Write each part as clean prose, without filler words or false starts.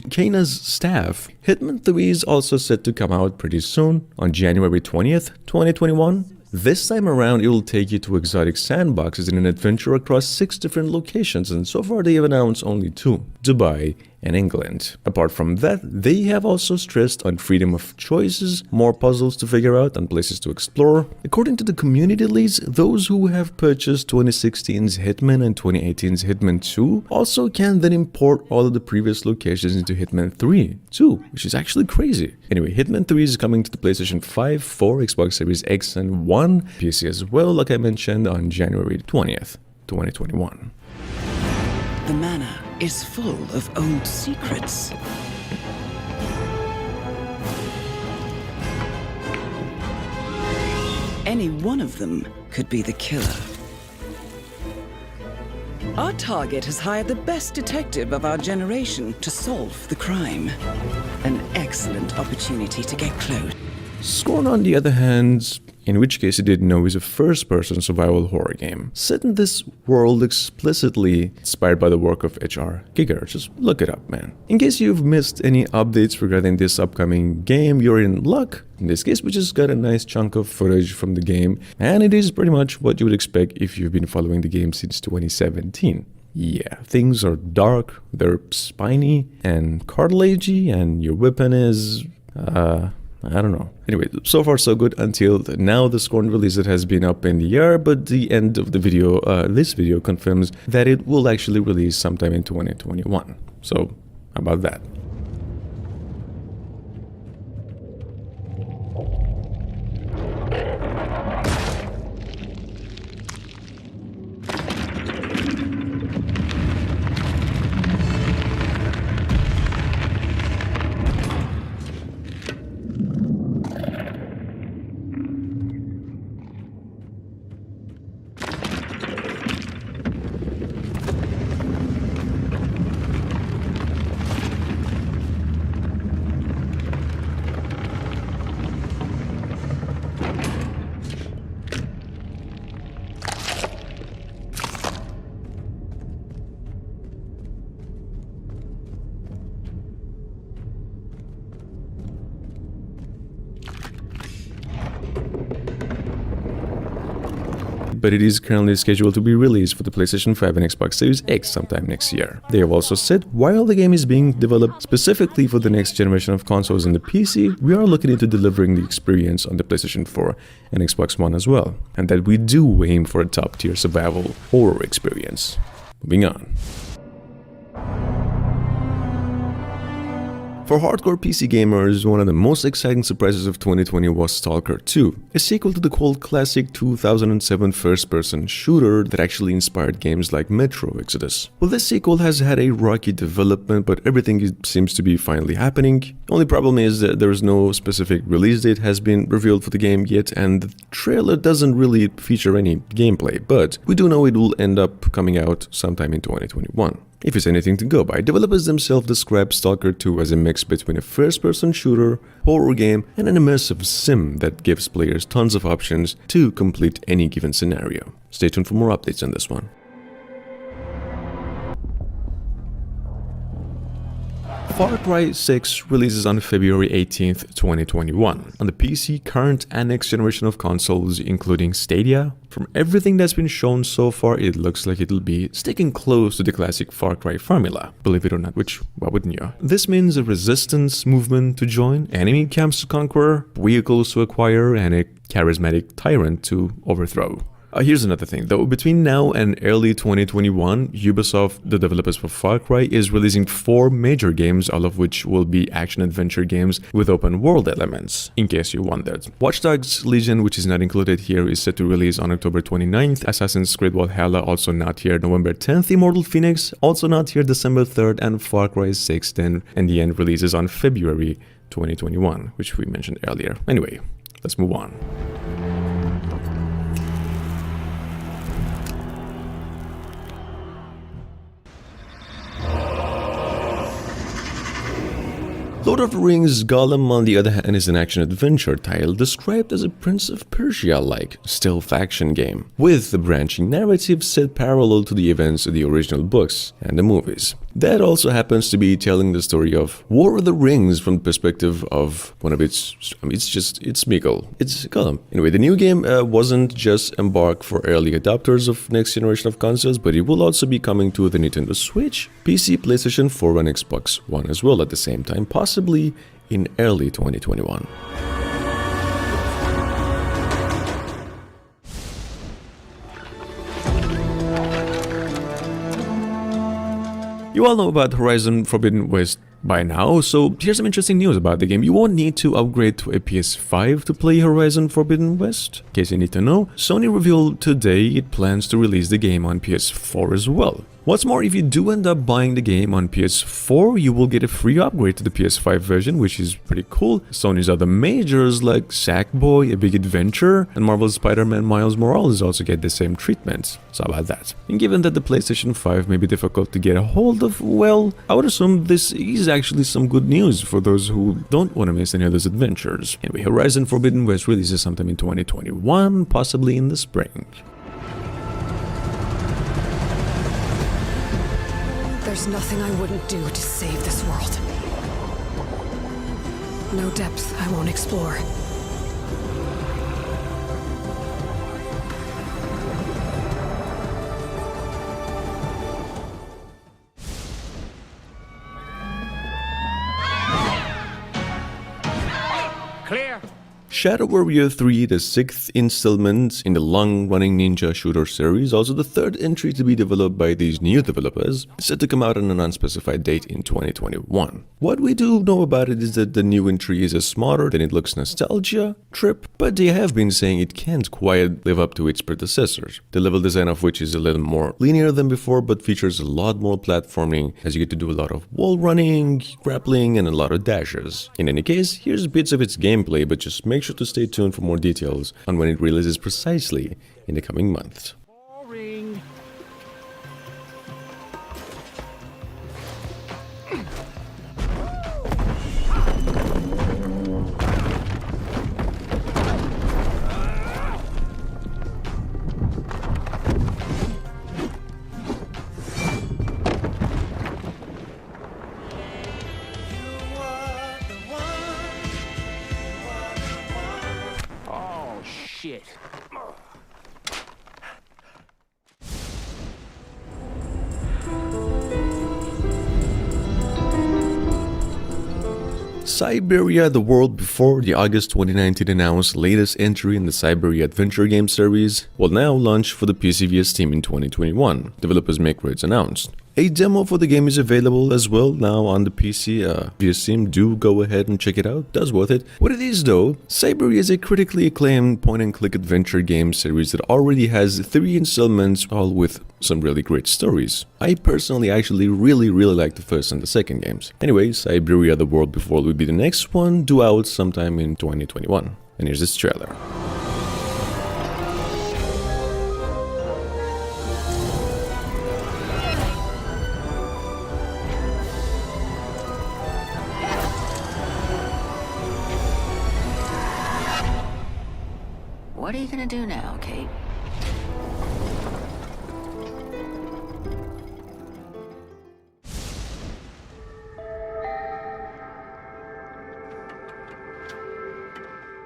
Kana's staff. Hitman 3 is also set to come out pretty soon, on January 20th, 2021. This time around, it will take you to exotic sandboxes in an adventure across 6 different locations, and so far they have announced only 2, Dubai and England. Apart from that, they have also stressed on freedom of choices, more puzzles to figure out, and places to explore. According to the community leads, those who have purchased 2016's Hitman and 2018's Hitman 2 also can then import all of the previous locations into Hitman 3 too, which is actually crazy. Anyway, Hitman 3 is coming to the PlayStation 5, 4, Xbox Series X and 1, PC as well, like I mentioned, on January 20th, 2021. The manor is full of old secrets. Any one of them could be the killer. Our target has hired the best detective of our generation to solve the crime. An excellent opportunity to get close. Scorn, on the other hand, in which case you didn't know, is a first-person survival horror game, set in this world explicitly inspired by the work of S.T.A.L.K.E.R. Just look it up, man. In case you've missed any updates regarding this upcoming game, you're in luck. In this case, we just got a nice chunk of footage from the game, and it is pretty much what you would expect if you've been following the game since 2017. Yeah, things are dark, they're spiny and cartilagey, and your weapon is, I don't know. Anyway, so far so good until now. The Scorn release that has been up in the air, but the end of the video, this video confirms that it will actually release sometime in 2021. So, how about that? But it is currently scheduled to be released for the PlayStation 5 and Xbox Series X sometime next year. They have also said, while the game is being developed specifically for the next generation of consoles and the PC, we are looking into delivering the experience on the PlayStation 4 and Xbox One as well, and that we do aim for a top-tier survival horror experience. Moving on. For hardcore PC gamers, one of the most exciting surprises of 2020 was S.T.A.L.K.E.R 2, a sequel to the cult classic 2007 first-person shooter that actually inspired games like Metro Exodus. Well, this sequel has had a rocky development, but everything seems to be finally happening. Only problem is that there is no specific release date has been revealed for the game yet, and the trailer doesn't really feature any gameplay, but we do know it will end up coming out sometime in 2021. If it's anything to go by, developers themselves describe S.T.A.L.K.E.R 2 as a mix between a first-person shooter, horror game, and an immersive sim that gives players tons of options to complete any given scenario. Stay tuned for more updates on this one. Far Cry 6 releases on February 18th, 2021 on the PC, current and next generation of consoles, including Stadia. From everything that's been shown so far, it looks like it'll be sticking close to the classic Far Cry formula, believe it or not, which, why wouldn't you? This means a resistance movement to join, enemy camps to conquer, vehicles to acquire, and a charismatic tyrant to overthrow. Here's another thing though, between now and early 2021, Ubisoft, the developers for Far Cry, is releasing 4 major games, all of which will be action-adventure games with open-world elements, in case you wondered. Watch Dogs Legion, which is not included here, is set to release on October 29th, Assassin's Creed Valhalla also not here November 10th, Immortal Phoenix also not here December 3rd, and Far Cry 6 then, and the end releases on February 2021, which we mentioned earlier. Anyway, let's move on. Lord of the Rings Gollum, on the other hand, is an action-adventure title described as a Prince of Persia-like stealth action game, with a branching narrative set parallel to the events of the original books and the movies. That also happens to be telling the story of War of the Rings from the perspective of one of it's Smeagol. It's Gollum. Anyway, the new game wasn't just embarked for early adopters of next generation of consoles, but it will also be coming to the Nintendo Switch, PC, PlayStation 4 and Xbox One as well at the same time, possibly in early 2021. You all know about Horizon Forbidden West by now, so here's some interesting news about the game. You won't need to upgrade to a PS5 to play Horizon Forbidden West. In case you need to know, Sony revealed today it plans to release the game on PS4 as well. What's more, if you do end up buying the game on PS4, you will get a free upgrade to the PS5 version, which is pretty cool. Sony's other majors like Sackboy, A Big Adventure, and Marvel's Spider-Man Miles Morales also get the same treatment. So how about that? And given that the PlayStation 5 may be difficult to get a hold of, well, I would assume this is actually some good news for those who don't want to miss any of those adventures. Anyway, Horizon Forbidden West releases sometime in 2021, possibly in the spring. There's nothing I wouldn't do to save this world. No depth I won't explore. Clear. Shadow Warrior 3, the 6th installment in the long-running ninja shooter series, also the 3rd entry to be developed by these new developers, is set to come out on an unspecified date in 2021. What we do know about it is that the new entry is a smarter than it looks nostalgia trip, but they have been saying it can't quite live up to its predecessors, the level design of which is a little more linear than before but features a lot more platforming, as you get to do a lot of wall running, grappling, and a lot of dashes. In any case, here's bits of its gameplay, but just make sure to stay tuned for more details on when it releases precisely in the coming months. Boring. Shit. Syberia: The World Before, the August 2019 announced latest entry in the Syberia adventure game series, will now launch for the PC via Steam in 2021, developers make words announced. A demo for the game is available as well now on the PC via Steam. Do go ahead and check it out, that's worth it. What it is though, Syberia is a critically acclaimed point-and-click adventure game series that already has 3 installments, all with some really great stories. I personally actually really like the first and the second games. Anyway, Syberia: The World Before will be the next one, due out sometime in 2021. And here's this trailer. What are you gonna do now, Kate?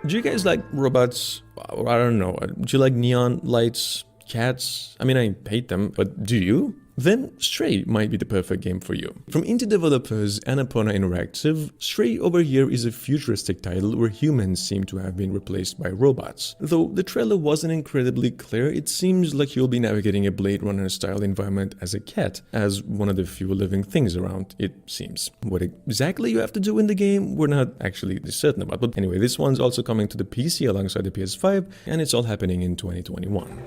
Do you guys like robots? I don't know. Do you like neon lights, cats? I mean, I hate them, but do you? Then Stray might be the perfect game for you. From indie developers Annapurna Interactive, Stray over here is a futuristic title where humans seem to have been replaced by robots. Though the trailer wasn't incredibly clear, it seems like you'll be navigating a Blade Runner style environment as a cat, as one of the few living things around, it seems. What exactly you have to do in the game, we're not actually certain about, but anyway, this one's also coming to the PC alongside the PS5, and it's all happening in 2021.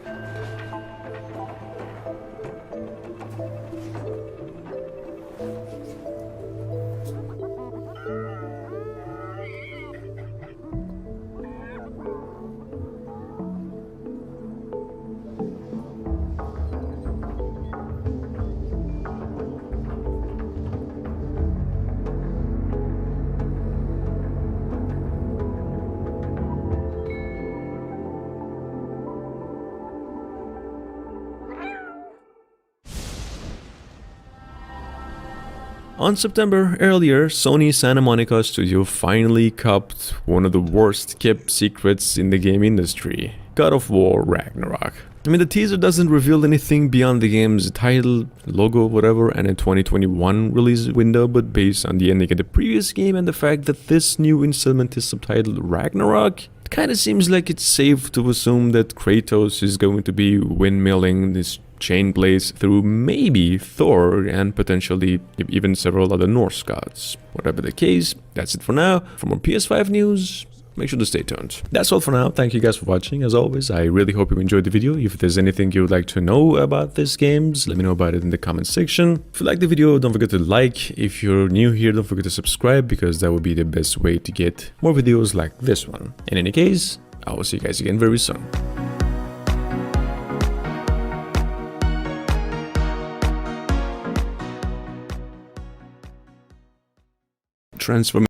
On September earlier, Sony Santa Monica Studio finally copped one of the worst kept secrets in the game industry: God of War Ragnarok. I mean, the teaser doesn't reveal anything beyond the game's title, logo, whatever, and a 2021 release window, but based on the ending of the previous game and the fact that this new installment is subtitled Ragnarok, it kinda seems like it's safe to assume that Kratos is going to be windmilling this chain blades through maybe Thor and potentially even several other Norse gods. Whatever the case, that's it for now. For more PS5 news, make sure to stay tuned. That's all for now. Thank you guys for watching. As always, I really hope you enjoyed the video. If there's anything you would like to know about these games, let me know about it in the comment section. If you like the video, don't forget to like. If you're new here, don't forget to subscribe, because that would be the best way to get more videos like this one. In any case, I will see you guys again very soon. Transform